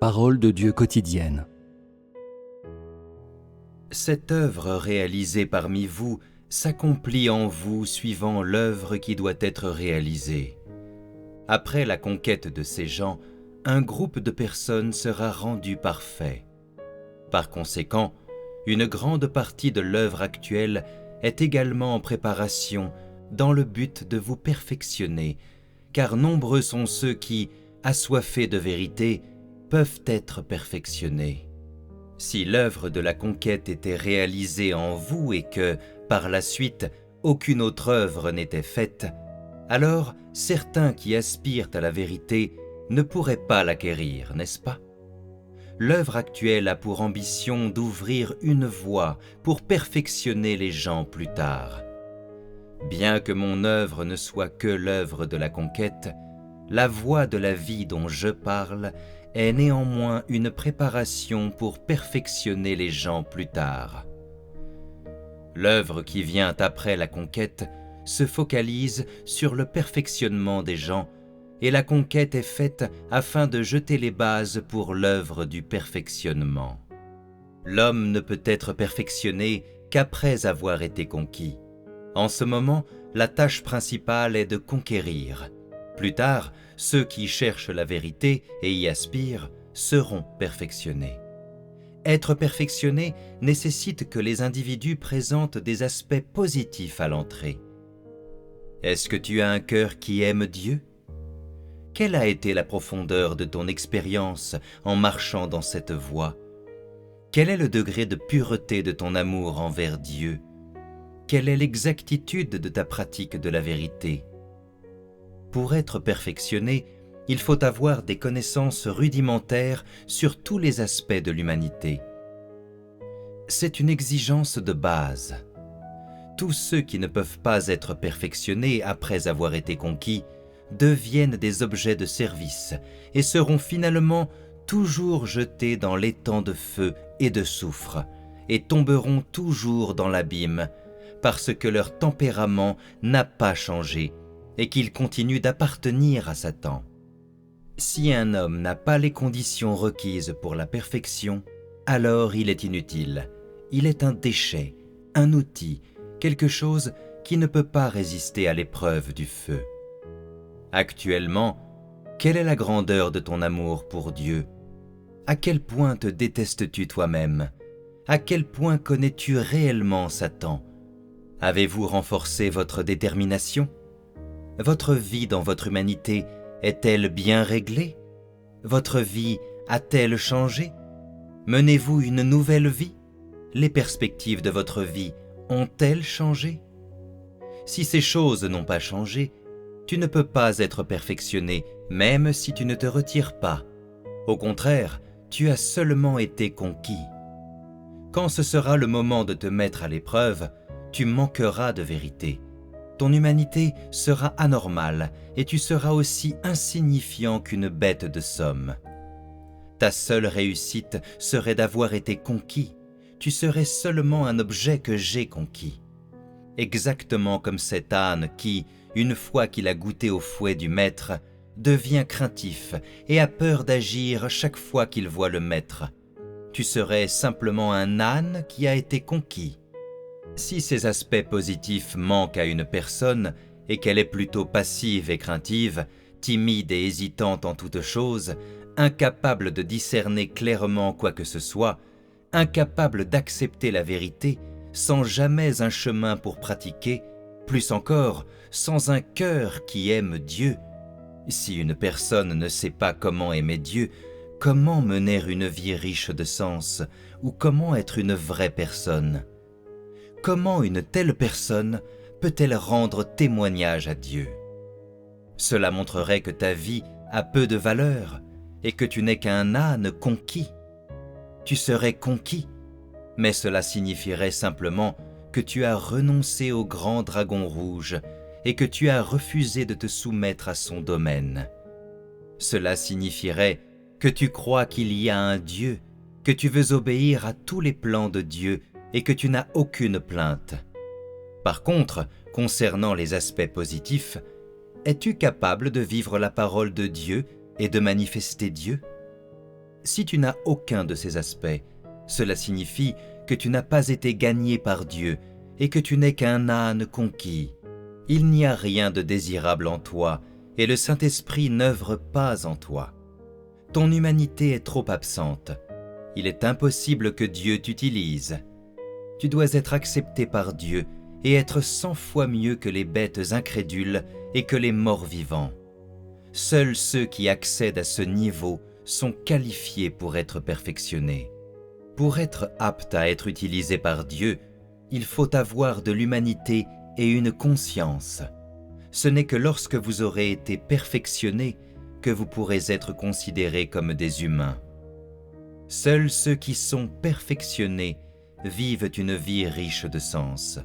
Parole de Dieu quotidienne. Cette œuvre réalisée parmi vous s'accomplit en vous suivant l'œuvre qui doit être réalisée. Après la conquête de ces gens, un groupe de personnes sera rendu parfait. Par conséquent, une grande partie de l'œuvre actuelle est également en préparation dans le but de vous perfectionner, car nombreux sont ceux qui, assoiffés de vérité, peuvent être perfectionnés. Si l'œuvre de la conquête était réalisée en vous et que, par la suite, aucune autre œuvre n'était faite, alors certains qui aspirent à la vérité ne pourraient pas l'acquérir, n'est-ce pas? L'œuvre actuelle a pour ambition d'ouvrir une voie pour perfectionner les gens plus tard. Bien que mon œuvre ne soit que l'œuvre de la conquête, la voie de la vie dont je parle est néanmoins une préparation pour perfectionner les gens plus tard. L'œuvre qui vient après la conquête se focalise sur le perfectionnement des gens et la conquête est faite afin de jeter les bases pour l'œuvre du perfectionnement. L'homme ne peut être perfectionné qu'après avoir été conquis. En ce moment, la tâche principale est de conquérir. Plus tard, ceux qui cherchent la vérité et y aspirent seront perfectionnés. Être perfectionné nécessite que les individus présentent des aspects positifs à l'entrée. Est-ce que tu as un cœur qui aime Dieu? Quelle a été la profondeur de ton expérience en marchant dans cette voie? Quel est le degré de pureté de ton amour envers Dieu? Quelle est l'exactitude de ta pratique de la vérité? Pour être perfectionné, il faut avoir des connaissances rudimentaires sur tous les aspects de l'humanité. C'est une exigence de base. Tous ceux qui ne peuvent pas être perfectionnés après avoir été conquis deviennent des objets de service et seront finalement toujours jetés dans l'étang de feu et de soufre et tomberont toujours dans l'abîme parce que leur tempérament n'a pas changé et qu'il continue d'appartenir à Satan. Si un homme n'a pas les conditions requises pour la perfection, alors il est inutile. Il est un déchet, un outil, quelque chose qui ne peut pas résister à l'épreuve du feu. Actuellement, quelle est la grandeur de ton amour pour Dieu? À quel point te détestes-tu toi-même? À quel point connais-tu réellement Satan? Avez-vous renforcé votre détermination? Votre vie dans votre humanité est-elle bien réglée? Votre vie a-t-elle changé? Menez-vous une nouvelle vie? Les perspectives de votre vie ont-elles changé? Si ces choses n'ont pas changé, tu ne peux pas être perfectionné, même si tu ne te retires pas. Au contraire, tu as seulement été conquis. Quand ce sera le moment de te mettre à l'épreuve, tu manqueras de vérité. Ton humanité sera anormale et tu seras aussi insignifiant qu'une bête de somme. Ta seule réussite serait d'avoir été conquis. Tu serais seulement un objet que j'ai conquis. Exactement comme cet âne qui, une fois qu'il a goûté au fouet du maître, devient craintif et a peur d'agir chaque fois qu'il voit le maître. Tu serais simplement un âne qui a été conquis. Si ces aspects positifs manquent à une personne et qu'elle est plutôt passive et craintive, timide et hésitante en toutes choses, incapable de discerner clairement quoi que ce soit, incapable d'accepter la vérité, sans jamais un chemin pour pratiquer, plus encore, sans un cœur qui aime Dieu. Si une personne ne sait pas comment aimer Dieu, comment mener une vie riche de sens ou comment être une vraie personne? Comment une telle personne peut-elle rendre témoignage à Dieu? Cela montrerait que ta vie a peu de valeur et que tu n'es qu'un âne conquis. Tu serais conquis, mais cela signifierait simplement que tu as renoncé au grand dragon rouge et que tu as refusé de te soumettre à son domaine. Cela signifierait que tu crois qu'il y a un Dieu, que tu veux obéir à tous les plans de Dieu et que tu n'as aucune plainte. Par contre, concernant les aspects positifs, es-tu capable de vivre la parole de Dieu et de manifester Dieu? Si tu n'as aucun de ces aspects, cela signifie que tu n'as pas été gagné par Dieu et que tu n'es qu'un âne conquis. Il n'y a rien de désirable en toi et le Saint-Esprit n'œuvre pas en toi. Ton humanité est trop absente. Il est impossible que Dieu t'utilise. Tu dois être accepté par Dieu et être 100 fois mieux que les bêtes incrédules et que les morts vivants. Seuls ceux qui accèdent à ce niveau sont qualifiés pour être perfectionnés. Pour être apte à être utilisé par Dieu, il faut avoir de l'humanité et une conscience. Ce n'est que lorsque vous aurez été perfectionné que vous pourrez être considérés comme des humains. Seuls ceux qui sont perfectionnés vivent une vie riche de sens.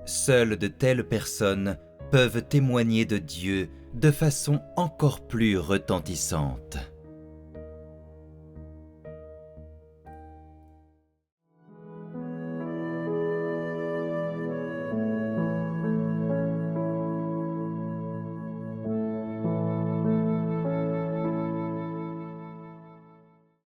Seules de telles personnes peuvent témoigner de Dieu de façon encore plus retentissante.